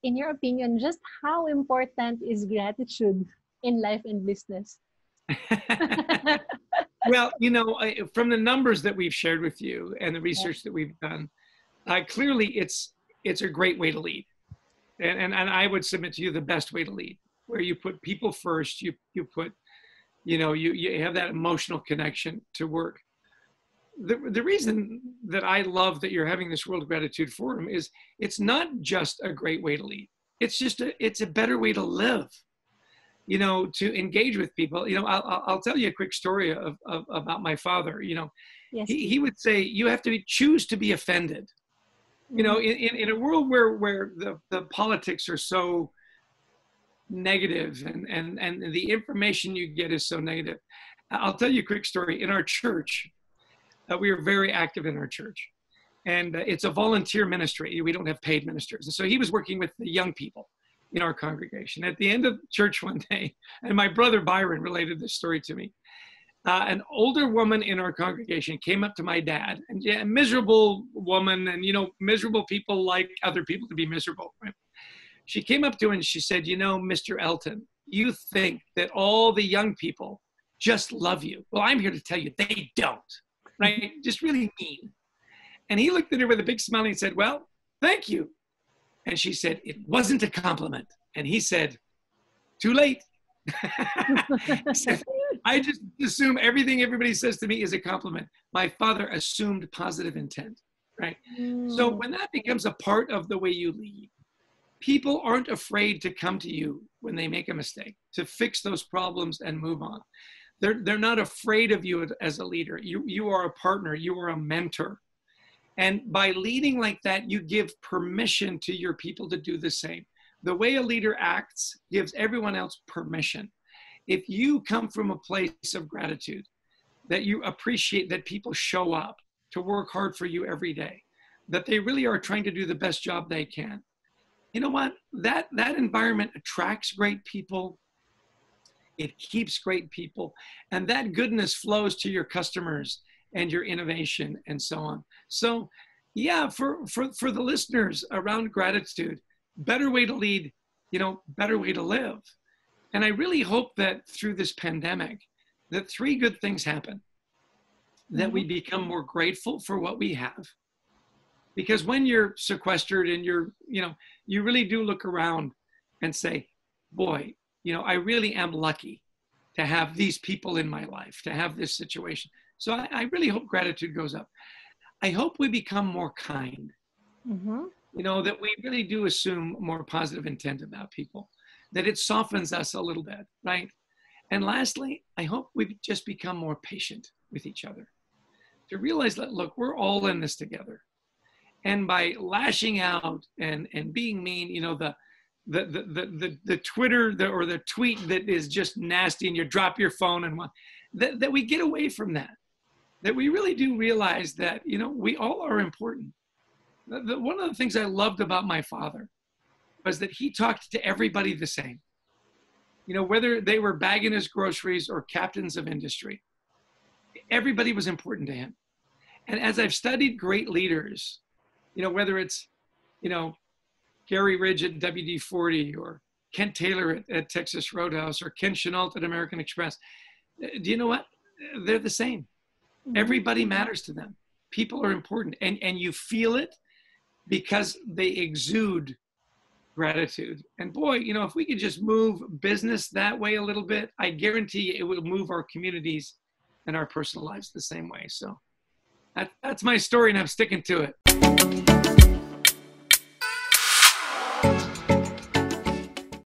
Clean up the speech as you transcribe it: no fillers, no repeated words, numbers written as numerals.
in your opinion, just how important is gratitude in life and business? Well, from the numbers that we've shared with you and the Yeah. research that we've done, clearly it's a great way to lead. And I would submit to you the best way to lead, where you put people first, you put, you have that emotional connection to work. The reason that I love that you're having this World Gratitude Forum is it's not just a great way to lead. It's a better way to live, to engage with people. I'll tell you a quick story about my father. Yes, He please. would say, you have to choose to be offended. In a world where the politics are so negative and the information you get is so negative. I'll tell you a quick story. In our church, we are very active in our church, and it's a volunteer ministry. We don't have paid ministers. And so he was working with the young people in our congregation. At the end of church one day, and my brother Byron related this story to me, an older woman in our congregation came up to my dad, and a miserable woman, and miserable people like other people to be miserable, right? She came up to him and she said, Mr. Elton, you think that all the young people just love you. Well, I'm here to tell you they don't, right? Just really mean. And he looked at her with a big smile and he said, well, thank you. And she said, it wasn't a compliment. And he said, too late. He said, I just assume everything everybody says to me is a compliment. My father assumed positive intent, right? So when that becomes a part of the way you lead, people aren't afraid to come to you when they make a mistake, to fix those problems and move on. They're not afraid of you as a leader. You are a partner. You are a mentor. And by leading like that, you give permission to your people to do the same. The way a leader acts gives everyone else permission. If you come from a place of gratitude, that you appreciate that people show up to work hard for you every day, that they really are trying to do the best job they can, you know what? That environment attracts great people. It keeps great people. And that goodness flows to your customers and your innovation and so on. So yeah, for the listeners around gratitude, better way to lead, better way to live. And I really hope that through this pandemic, that three good things happen. That we become more grateful for what we have. Because when you're sequestered and you really do look around and say, boy, I really am lucky to have these people in my life, to have this situation. So I really hope gratitude goes up. I hope we become more kind, that we really do assume more positive intent about people, that it softens us a little bit, right? And lastly, I hope we just become more patient with each other, to realize that, look, we're all in this together. And by lashing out and being mean, the Twitter or the tweet that is just nasty and you drop your phone and that we get away from that we really do realize that, we all are important. One of the things I loved about my father was that he talked to everybody the same, whether they were bagging his groceries or captains of industry, everybody was important to him. And as I've studied great leaders, whether it's, Gary Ridge at WD-40 or Kent Taylor at Texas Roadhouse or Ken Chenault at American Express, do you know what? They're the same. Everybody matters to them. People are important. And you feel it because they exude gratitude. And boy, if we could just move business that way a little bit, I guarantee you it will move our communities and our personal lives the same way. So that's my story and I'm sticking to it.